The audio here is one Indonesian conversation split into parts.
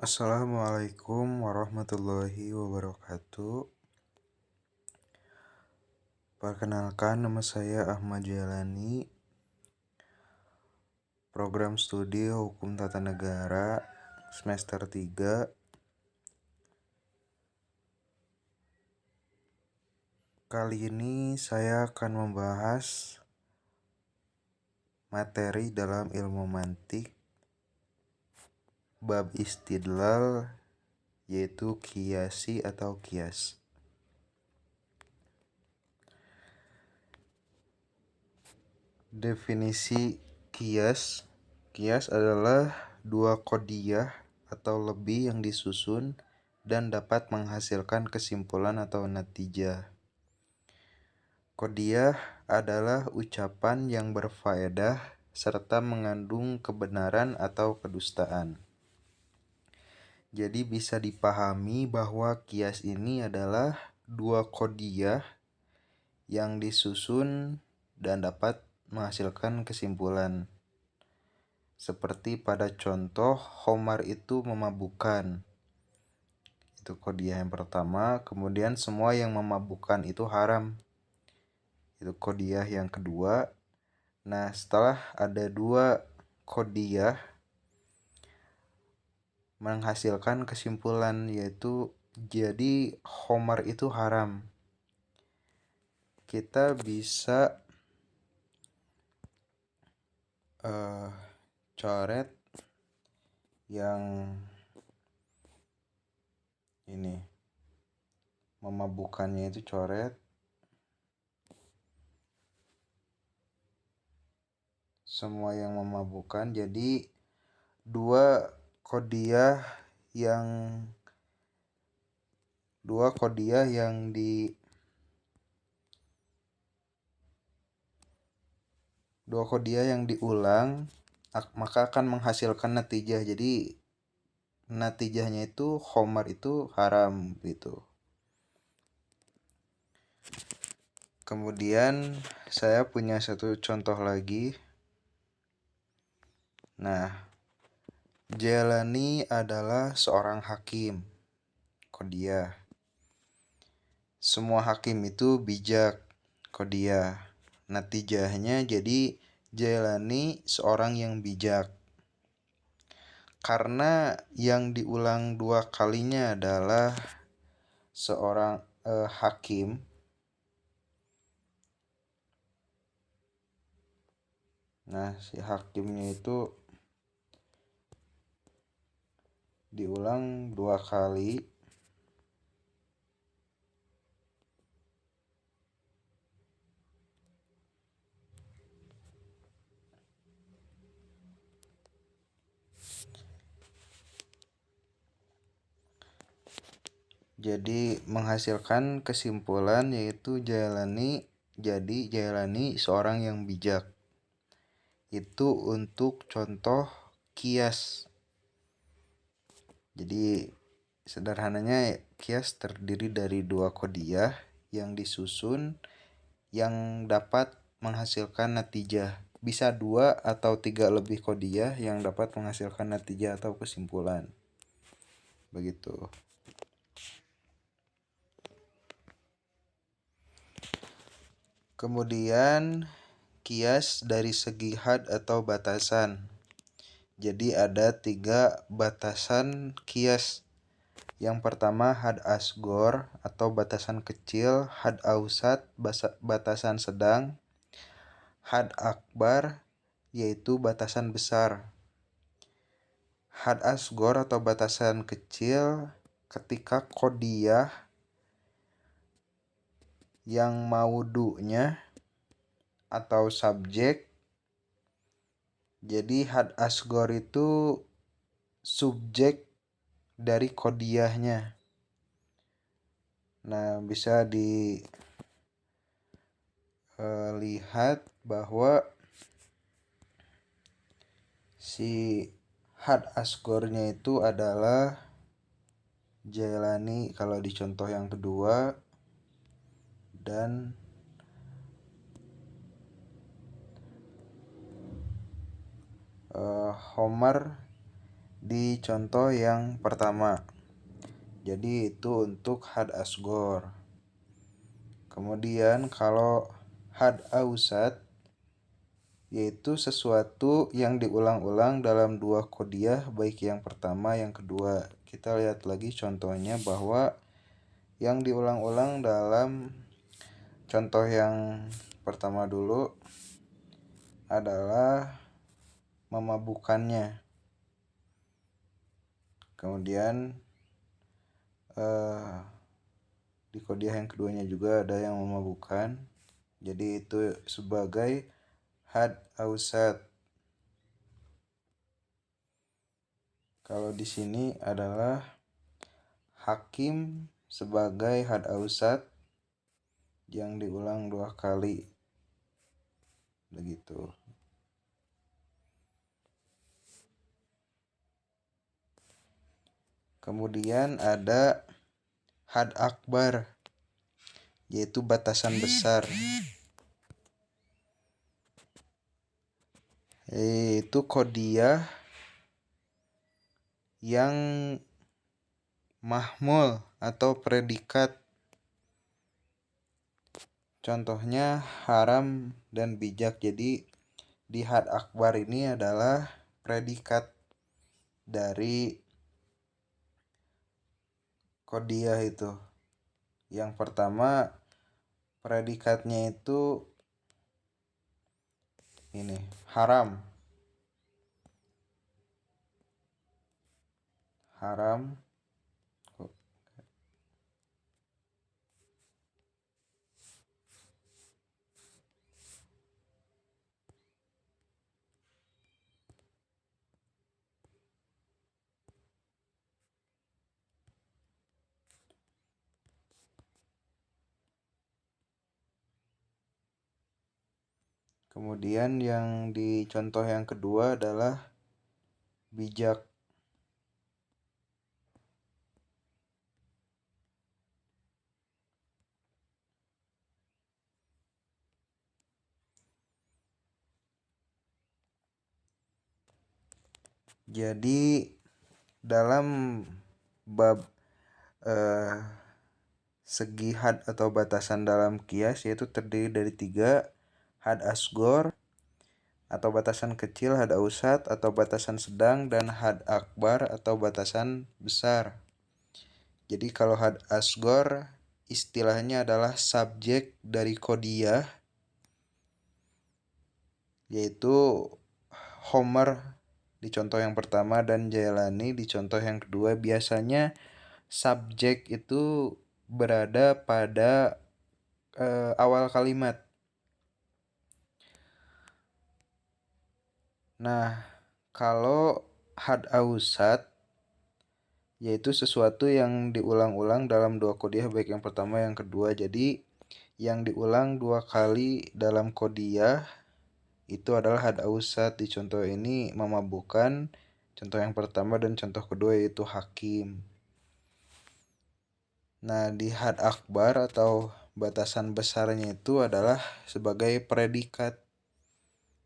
Assalamualaikum warahmatullahi wabarakatuh. Perkenalkan, nama saya Ahmad Jailani, program studi Hukum Tata Negara semester 3. Kali ini saya akan membahas materi dalam ilmu mantik bab istidlal, yaitu qiyasi atau qiyas. Definisi qiyas. Qiyas adalah dua qodiyah atau lebih yang disusun dan dapat menghasilkan kesimpulan atau natijah. Qodiyah adalah ucapan yang berfaedah serta mengandung kebenaran atau kedustaan. Jadi bisa dipahami bahwa qiyas ini adalah dua qodiyah yang disusun dan dapat menghasilkan kesimpulan. Seperti pada contoh, Khomar itu memabukkan. Itu qodiyah yang pertama. Kemudian semua yang memabukkan itu haram. Itu qodiyah yang kedua. Nah, setelah ada dua qodiyah menghasilkan kesimpulan, yaitu jadi Khomar itu haram. Kita bisa coret yang ini, memabukkannya itu coret. Semua yang memabukkan, jadi dua qodiyah yang diulang maka akan menghasilkan natijah. Jadi natijahnya itu Khomar itu haram gitu. Kemudian saya punya satu contoh lagi. Nah, Jailani adalah seorang hakim, qodiyah. Semua hakim itu bijak, qodiyah. Natijahnya jadi Jailani seorang yang bijak. Karena yang diulang dua kalinya adalah seorang hakim, nah si hakimnya itu diulang dua kali. Jadi menghasilkan kesimpulan, yaitu Jailani seorang yang bijak. Itu untuk contoh qiyas. Jadi sederhananya qiyas terdiri dari dua qodiyah yang disusun yang dapat menghasilkan natijah. Bisa dua atau tiga lebih qodiyah yang dapat menghasilkan natijah atau kesimpulan. Begitu. Kemudian qiyas dari segi had atau batasan. Jadi ada tiga batasan qiyas. Yang pertama had asgor atau batasan kecil, had ausat batasan sedang, had akbar yaitu batasan besar. Had asgor atau batasan kecil ketika qodiyah yang maudu'nya atau subjek. Jadi had asgor itu subjek dari qodiyahnya. Nah, bisa dilihat bahwa si had asgornya itu adalah Jailani kalau di contoh yang kedua, dan Khomar di contoh yang pertama. Jadi itu untuk had asgor. Kemudian kalau had ausat yaitu sesuatu yang diulang-ulang dalam dua kodiah baik yang pertama yang kedua. Kita lihat lagi contohnya bahwa yang diulang-ulang dalam contoh yang pertama dulu adalah memabukkannya. Kemudian di kodiah yang keduanya juga ada yang memabukkan. Jadi itu sebagai had ausat. Kalau di sini adalah hakim sebagai had ausat yang diulang dua kali. Begitu. Kemudian ada had akbar, yaitu batasan besar. Itu kodiah yang mahmul atau predikat. Contohnya haram dan bijak. Jadi di had akbar ini adalah predikat dari kodiah itu. Yang pertama predikatnya itu ini haram. Haram. Kemudian yang di contoh yang kedua adalah bijak. Jadi dalam bab segi had atau batasan dalam kias yaitu terdiri dari 3, had asgor atau batasan kecil, had ausat atau batasan sedang, dan had akbar atau batasan besar. Jadi kalau had asgor istilahnya adalah subjek dari kodiah, yaitu Homer di contoh yang pertama dan Jailani di contoh yang kedua. Biasanya subjek itu berada pada awal kalimat. Nah, kalau had ausat yaitu sesuatu yang diulang-ulang dalam dua kodiah baik yang pertama yang kedua. Jadi yang diulang 2 kali dalam kodiah itu adalah had ausat. Di contoh ini memabukkan, contoh yang pertama, dan contoh kedua yaitu hakim. Nah, di had akbar atau batasan besarnya itu adalah sebagai predikat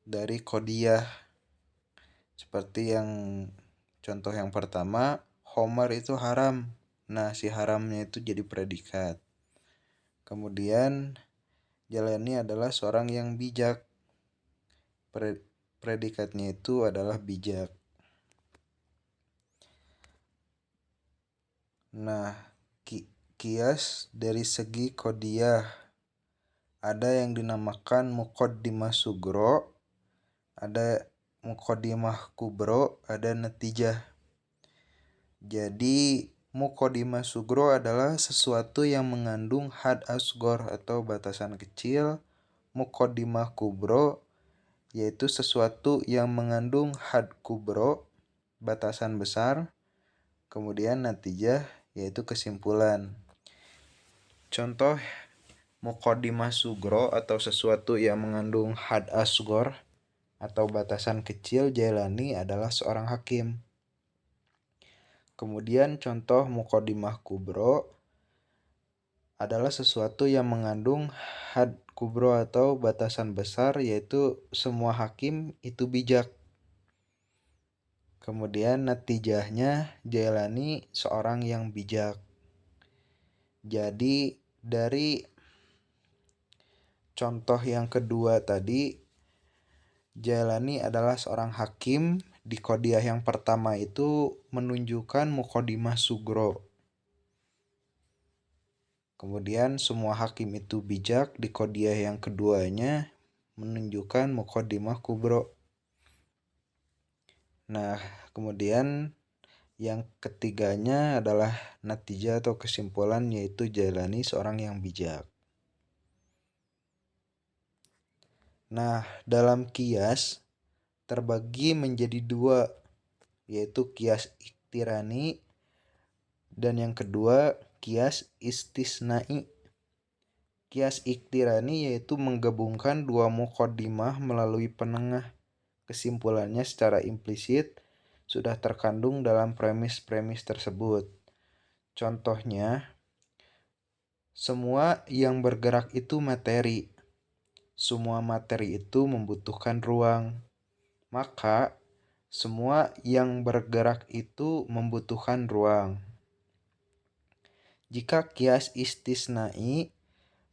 dari kodiah. Seperti yang contoh yang pertama, Homer itu haram. Nah, si haramnya itu jadi predikat. Kemudian Jalani adalah seorang yang bijak. Predikatnya itu adalah bijak. Nah, kias dari segi kodiah ada yang dinamakan muqaddimah sugro, ada muqaddimah kubro, ada natijah. Jadi muqaddimah sugro adalah sesuatu yang mengandung had asgor atau batasan kecil. Muqaddimah kubro yaitu sesuatu yang mengandung had kubro, batasan besar. Kemudian natijah yaitu kesimpulan. Contoh muqaddimah sugro atau sesuatu yang mengandung had asgor atau batasan kecil Jailani adalah seorang hakim. Kemudian contoh muqaddimah kubro adalah sesuatu yang mengandung had kubro atau batasan besar, yaitu semua hakim itu bijak. Kemudian natijahnya Jailani seorang yang bijak. Jadi dari contoh yang kedua tadi, Jailani adalah seorang hakim. Di qodiyah yang pertama itu menunjukkan muqaddimah sugro. Kemudian semua hakim itu bijak. Di qodiyah yang keduanya menunjukkan muqaddimah kubro. Nah, kemudian yang ketiganya adalah natijah atau kesimpulan, yaitu Jailani seorang yang bijak. Nah, dalam kias terbagi menjadi dua, yaitu kias iktirani dan yang kedua kias istisnai. Kias iktirani yaitu menggabungkan dua muqaddimah melalui penengah. Kesimpulannya secara implisit sudah terkandung dalam premis-premis tersebut. Contohnya, semua yang bergerak itu materi. Semua materi itu membutuhkan ruang. Maka semua yang bergerak itu membutuhkan ruang. Jika kias istisnai,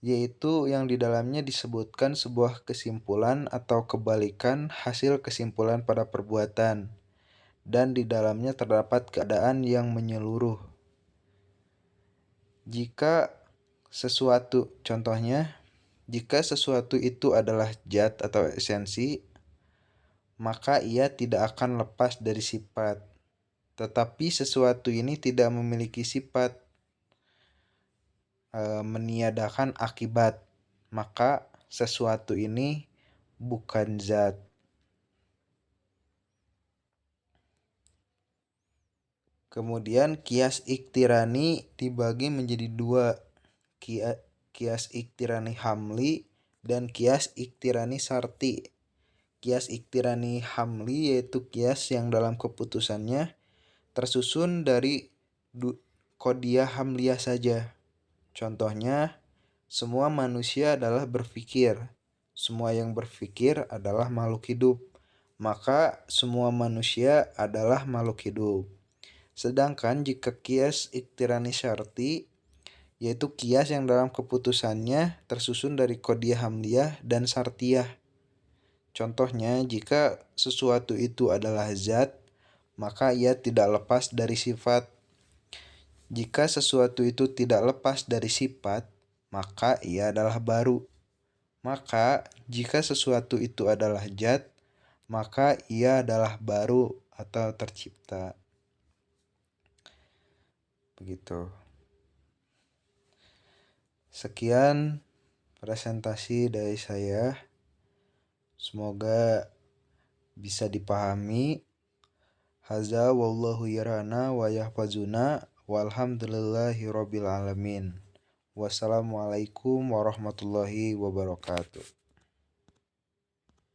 yaitu yang di dalamnya disebutkan sebuah kesimpulan atau kebalikan hasil kesimpulan pada perbuatan, dan di dalamnya terdapat keadaan yang menyeluruh. Contohnya, jika sesuatu itu adalah zat atau esensi, maka ia tidak akan lepas dari sifat. Tetapi sesuatu ini tidak memiliki sifat, meniadakan akibat, maka sesuatu ini bukan zat. Kemudian kias iktirani dibagi menjadi dua, kias iktirani hamli dan kias iktirani syarti. Kias iktirani hamli yaitu kias yang dalam keputusannya tersusun dari qodiyah hamliyah saja. Contohnya, semua manusia adalah berpikir. Semua yang berpikir adalah makhluk hidup. Maka semua manusia adalah makhluk hidup. Sedangkan jika kias iktirani syarti, yaitu kias yang dalam keputusannya tersusun dari qodiyah hamliyah dan syartiyah. Contohnya, jika sesuatu itu adalah zat, maka ia tidak lepas dari sifat. Jika sesuatu itu tidak lepas dari sifat, maka ia adalah baru. Maka, jika sesuatu itu adalah zat, maka ia adalah baru atau tercipta. Begitu. Sekian presentasi dari saya. Semoga bisa dipahami. Haza wallahu yarana wa yahfazuna walhamdulillahi rabbil alamin. Wassalamualaikum warahmatullahi wabarakatuh.